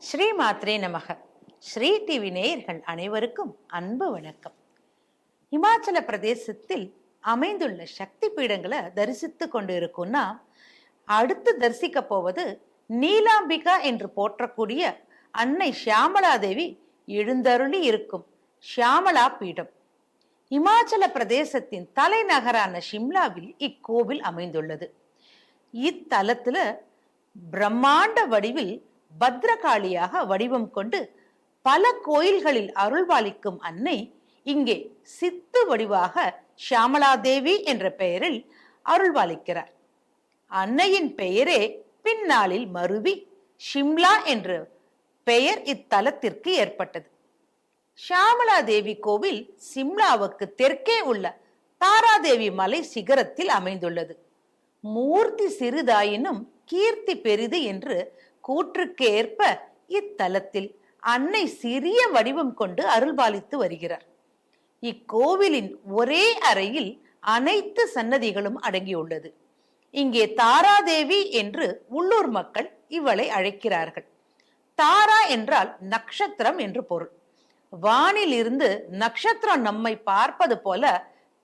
ஸ்ரீ மாத்ரே நமக. ஸ்ரீ டிவி நேயர்கள் அனைவருக்கும் அன்பு வணக்கம். இமாச்சல பிரதேசத்தில் அமைந்துள்ள சக்தி பீடங்களை தரிசித்து கொண்டு இருக்கும்னா, அடுத்து தரிசிக்க போவது நீலாம்பிகா என்று போற்றக்கூடிய அன்னை ஷியாமளா தேவி எழுந்தருளி இருக்கும் ஷியாமளா பீடம். இமாச்சல பிரதேசத்தின் தலைநகரான ஷிம்லாவில் இக்கோவில் அமைந்துள்ளது. இத்தலத்துல பிரம்மாண்ட வடிவில் பத்ரகாளியாக வடிவம் கொண்டு பல கோயில்களில் அருள்பாலிக்கும் அன்னை இங்கே சித்து வடிவாக ஷியாமளா தேவி என்ற பெயரில் அருள்பாலிக்கிறார். அன்னையின் பெயரே பின்னாளில் மருவி ஷிம்லா என்ற பெயர் இத்தலத்திற்கு ஏற்பட்டது. ஷியாமளா தேவி கோவில் சிம்லாவுக்கு தெற்கே உள்ள தாராதேவி மலை சிகரத்தில் அமைந்துள்ளது. மூர்த்தி சிறிதாயினும் கீர்த்தி பெரிது என்று கூற்றுக்கு ஏற்ப இத்தலத்தில் அன்னை சிறிய வடிவம் கொண்டு அருள்பாலித்து வருகிறார். இக்கோவிலின் ஒரே அறையில் அனைத்து சன்னதிகளும் அடங்கியுள்ளது. இங்கே தாராதேவி என்று உள்ளூர் மக்கள் இவளை அழைக்கிறார்கள். தாரா என்றால் நட்சத்திரம் என்று பொருள். வானில் இருந்து நட்சத்திரம் நம்மை பார்ப்பது போல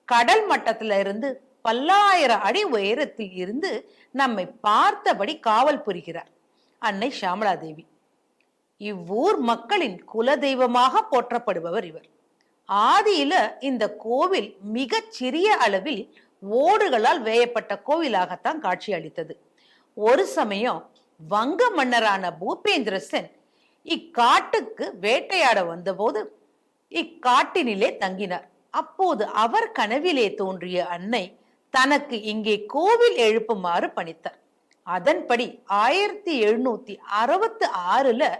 கடல் மட்டத்தில இருந்து பல்லாயிரம் அடி உயரத்தில் இருந்து நம்மை பார்த்தபடி காவல் புரிகிறார் அன்னை ஷியாமளா தேவி. இவ்வூர் மக்களின் குல தெய்வமாக போற்றப்படுபவர் இவர். ஆதியில இந்த கோவில் மிக சிறிய அளவில் ஓடுகளால் வேயப்பட்ட கோவிலாகத்தான் காட்சி அளித்தது. ஒரு சமயம் வங்க மன்னரான பூபேந்திர சென் இக்காட்டுக்கு வேட்டையாட வந்தபோது இக்காட்டினிலே தங்கினார். அப்போது அவர் கனவிலே தோன்றிய அன்னை தனக்கு இங்கே கோவில் எழுப்புமாறு பணித்தார். அதன்படி 1766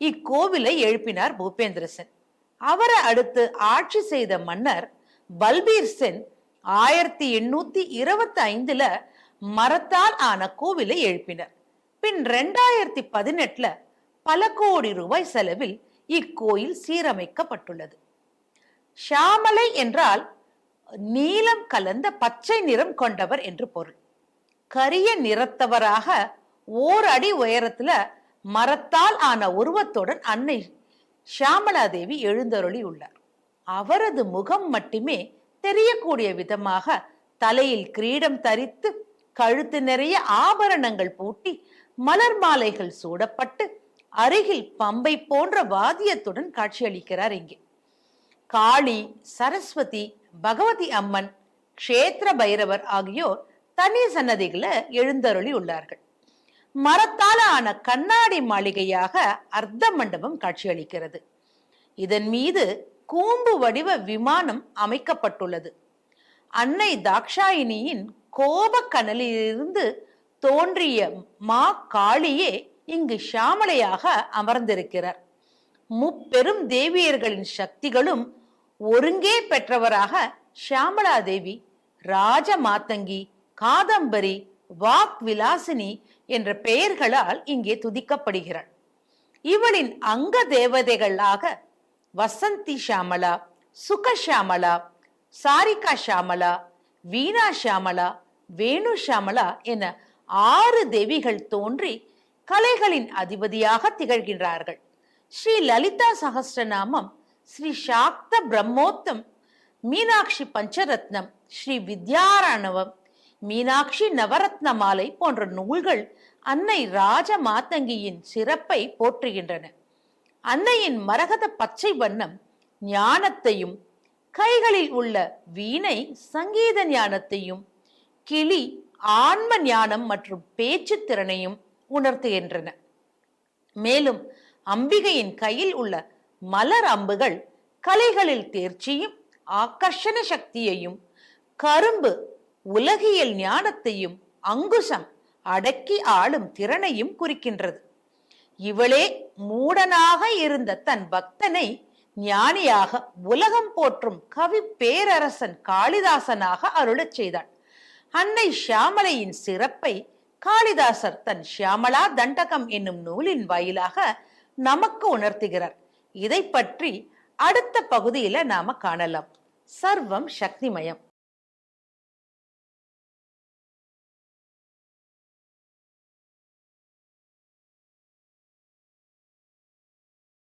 இக்கோவிலை எழுப்பினார் பூபேந்திர சென். அவரை அடுத்து ஆட்சி செய்த மன்னர் பல்பீர் சென் 1825 மரத்தால் ஆன கோவிலை எழுப்பினார். பின் 2018 பல கோடி ரூபாய் செலவில் இக்கோயில் சீரமைக்கப்பட்டுள்ளது. ஷியாமளை என்றால் நீலம் கலந்த பச்சை நிறம் கொண்டவர் என்று பொருள். கரிய நிறத்தவராக ஓர் அடி உயரத்துல மரத்தால் ஆன உருவத்துடன் அன்னை ஷியாமளா தேவி எழுந்தருளி உள்ளார். அவரது முகம் மட்டுமே தெரியக்கூடிய விதமாக தலையில் கிரீடம் தரித்து கழுத்து நிறைய ஆபரணங்கள் பூட்டி மலர் மாலைகள் சூடப்பட்டு அருகில் பம்பை போன்ற வாத்தியத்துடன் காட்சியளிக்கிறார். இங்கே காளி, சரஸ்வதி, பகவதி அம்மன், க்ஷேத்திர பைரவர் ஆகியோர் தனி சன்னதிகளை எழுந்தருளி உள்ளார்கள். மரத்தால ஆன கண்ணாடி மாளிகையாக அர்த்த மண்டபம் காட்சியளிக்கிறது. இதன் மீது கூம்பு வடிவ விமானம் அமைக்கப்பட்டுள்ளது. அன்னை தாக்ஷாயினியின் கோப கனலிலிருந்து தோன்றிய மா காளியே இங்கு ஷியாமளையாக அமர்ந்திருக்கிறார். முப்பெரும் தேவியர்களின் சக்திகளும் ஒருங்கே பெற்றவராக ஷியாமளா தேவி ராஜ மாதங்கி, காதம்பரி, வாக் விலாசினி என்ற பெயர்களால் இங்கே துதிக்கப்படுகிறாள். இவளின் அங்க தேவதைகளாக வசந்தி ஷியாமளா, சுக ஷியாமளா, சாரிகா ஷியாமளா, வீணா ஷியாமளா, வேணு ஷியாமளா என 6 தேவிகள் தோன்றி கலைகளின் அதிபதியாக திகழ்கின்றார்கள். ஸ்ரீ லலிதா சகஸ்ரநாமம், ஸ்ரீ சாக்த பிரம்மோத்தம், மீனாட்சி பஞ்சரத்னம், ஸ்ரீ வித்யாராணவம், மீனாட்சி நவரத்ன மாலை போன்ற நூல்கள் அன்னை ராஜ மாதங்கியின் சிறப்பை போற்றுகின்றன. அன்னையின் மரகத பச்சை வண்ணம் ஞானத்தையும், கைகளில் உள்ள வீணை சங்கீத ஞானத்தையும், கிளி ஆன்ம ஞானம் மற்றும் பேச்சு திறனையும் உணர்த்துகின்றன. மேலும் அம்பிகையின் கையில் உள்ள மலர் அம்புகள் கலைகளில் தேர்ச்சியும் ஆகர்ஷண சக்தியையும், கரும்பு உலகியல் ஞானத்தையும், அங்குசம் அடக்கி ஆளும் திறனையும் குறிக்கின்றது. இவளே மூடனாக இருந்த தன் பக்தனை ஞானியாக உலகம் போற்றும் கவி பேரரசன் காளிதாசனாக அருளச் செய்தாள். அன்னை ஷியாமளையின் சிறப்பை காளிதாசர் தன் ஷியாமளா தண்டகம் என்னும் நூலின் வாயிலாக நமக்கு உணர்த்துகிறார். இதை பற்றி அடுத்த பகுதியில நாம காணலாம். சர்வம் சக்திமயம்.